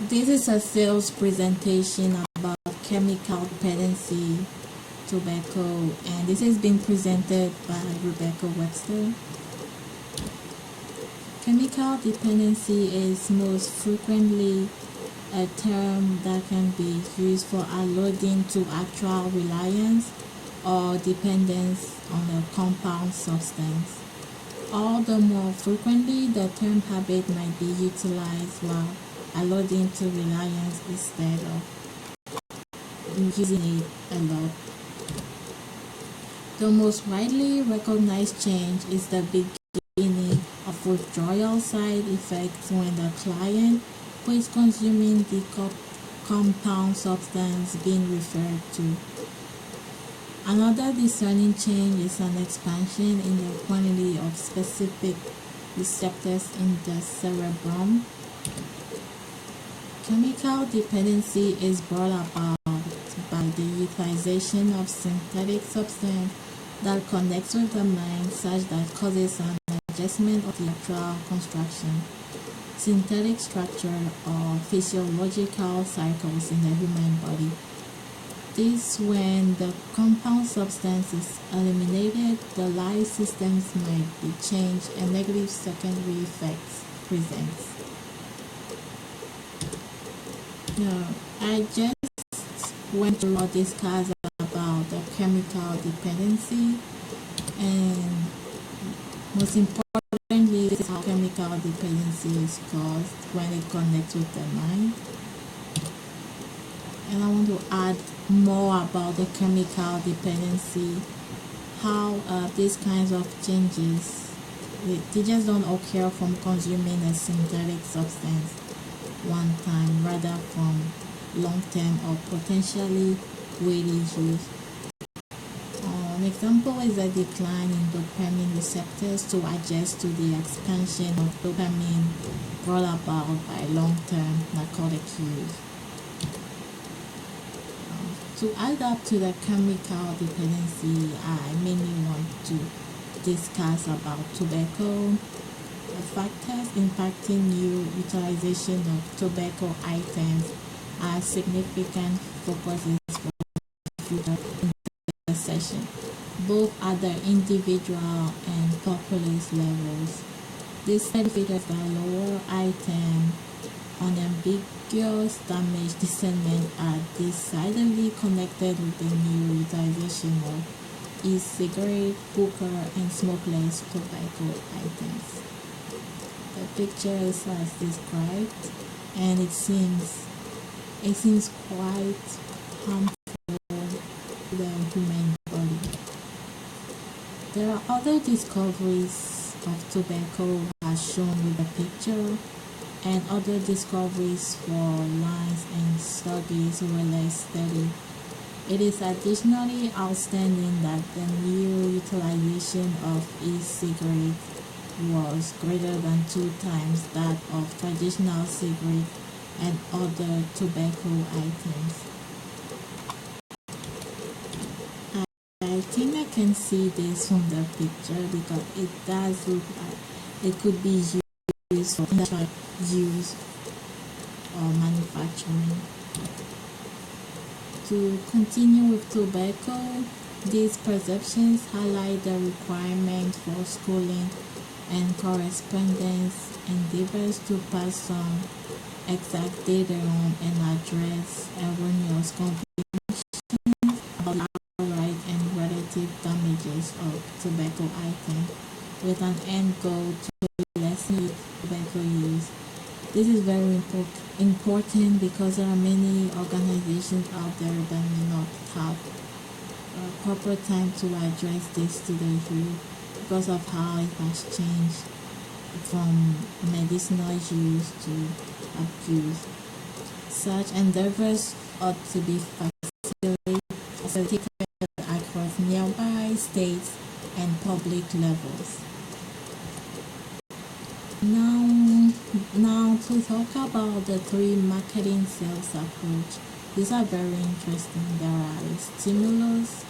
This is a sales presentation about chemical dependency, tobacco, and this has been presented by Rebecca Webster. Chemical dependency is most frequently a term that can be used for alluding to actual reliance or dependence on a compound substance. All the more frequently, the term habit might be utilized while alluding to reliance instead of using it a lot. The most widely recognized change is the beginning of withdrawal side effects when the client who is consuming the compound substance being referred to. Another discerning change is an expansion in the quantity of specific receptors in the cerebrum. Chemical dependency is brought about by the utilization of synthetic substance that connects with the mind such that causes an adjustment of the actual construction, synthetic structure, or physiological cycles in the human body. This, when the compound substance is eliminated, the life systems might be changed and negative secondary effects presents. Now, I just went through or discussed about the chemical dependency, and most importantly, this is how chemical dependency is caused when it connects with the mind. And I want to add more about the chemical dependency, how these kinds of changes, they just don't occur from consuming a synthetic substance one time, rather from long-term or potentially weighty use. An example is a decline in dopamine receptors to adjust to the expansion of dopamine brought about by long-term narcotic use. To add up to the chemical dependency, I mainly want to discuss about tobacco, the factors impacting new utilization of tobacco items are significant focuses for future in the session, both at the individual and populace levels. These indicators are lower item unambiguous damage discernment are decidedly connected with the new utilization of e-cigarette, hookah, and smokeless tobacco items. The picture is as described, and it seems quite harmful to the human body. There are other discoveries of tobacco as shown with the picture, and other discoveries for lines and studies were less steady. It is additionally outstanding that the new utilization of e-cigarettes was greater than 2 times that of traditional cigarette and other tobacco items. I think I can see this from the picture because it does look like it could be used for industrial use or manufacturing. To continue with tobacco, these perceptions highlight the requirement for schooling and correspondence endeavors to pass on exact data on and address erroneous convictions about the outright and relative damages of tobacco items with an end goal to lessen tobacco use. This is very important because there are many organizations out there that may not have proper time to address this to the youth because of how it has changed from medicinal use to abuse. Such endeavors ought to be facilitated across nearby states and public levels. Now to talk about the 3 marketing sales approach. These are very interesting. There are a stimulus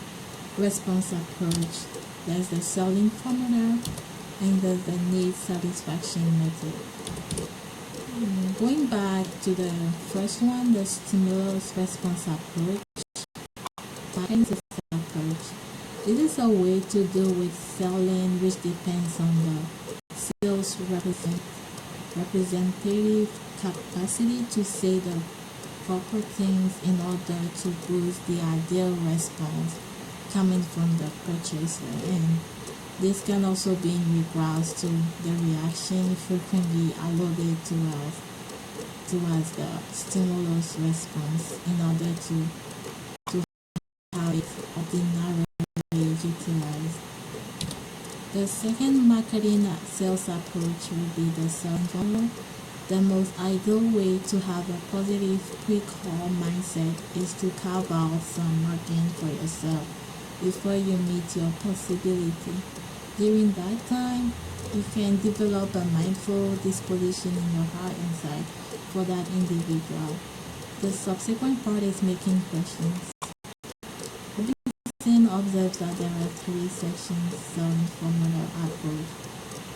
response approach, there's the selling formula, and there's the need satisfaction method. Going back to the first one, the stimulus response approach, marketing system approach. It is a way to deal with selling which depends on the sales representative capacity to say the proper things in order to boost the ideal response coming from the purchaser. And this can also be in regards to the reaction frequently alluded to as the stimulus response in order to have it ordinarily utilized. The second marketing sales approach would be the selling funnel. The most ideal way to have a positive pre-call mindset is to carve out some margin for yourself before you meet your possibility. During that time, you can develop a mindful disposition in your heart and side for that individual. The subsequent part is making questions. Robinson observes that there are three sections selling formula approach.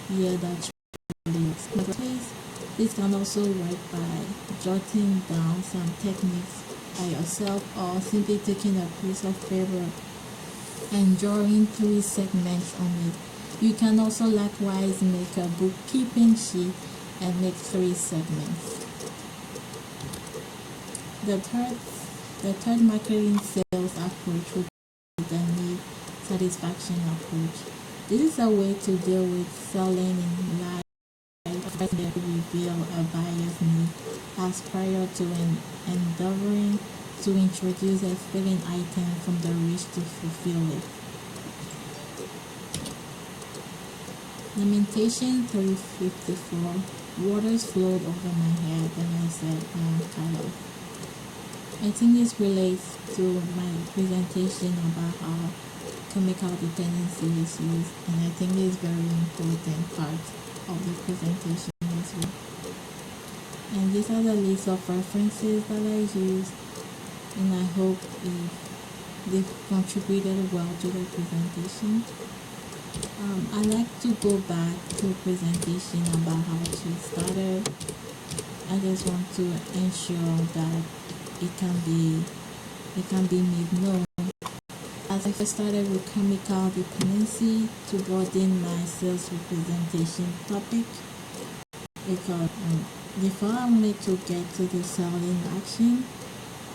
Here that place. This can also work by jotting down some techniques by yourself or simply taking a piece of paper and drawing three segments on it. You can also likewise make a bookkeeping sheet and make three segments. The third marketing sales approach would be the need satisfaction approach. This is a way to deal with selling in life to reveal a buyer's need as prior to endeavoring to introduce a fitting item from the wish to fulfill it. Lamentation 354. Waters flowed over my head and I said, kind of. I think this relates to my presentation about how chemical dependency is used, and I think it's very important part of the presentation as well. And these are the list of references that I used, and I hope they've contributed well to the presentation. I like to go back to presentation about how to start it. I just want to ensure that it can be made known. As I first started with chemical dependency to broaden my sales representation topic, because before I wanted to get to the selling action,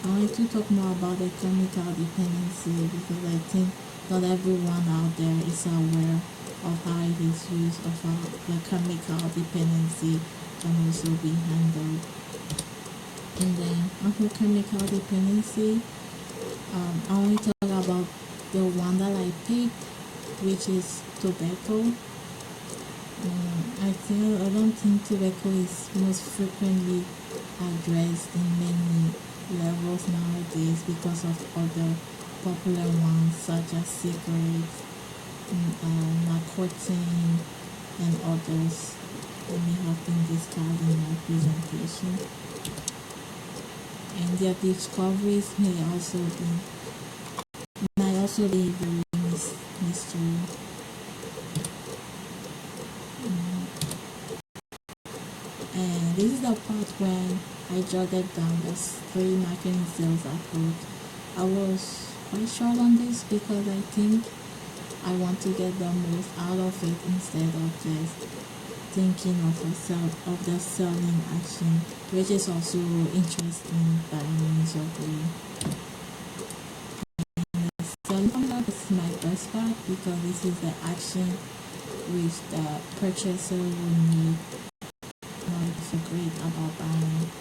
I wanted to talk more about the chemical dependency because I think not everyone out there is aware of how it is used, of how the chemical dependency can also be handled. And then after chemical dependency, I only talk about the one that I picked, which is tobacco. I don't think tobacco is most frequently addressed in many levels nowadays because of other popular ones such as cigarettes, nicotine, and others that may have been discussed in my presentation. And their discoveries may also be very mystery. And this is the part when I jotted down the three marketing sales approach. I was quite short on this because I think I want to get the most out of it instead of just thinking of the selling action, which is also interesting by means of way. Selling formula is my best part because this is the action which the purchaser will need in order to feel great about buying.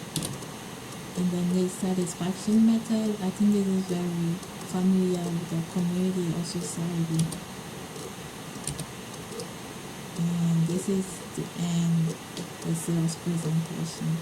In the need satisfaction method, I think this is very familiar with the community or society. And this is the end of the sales presentation.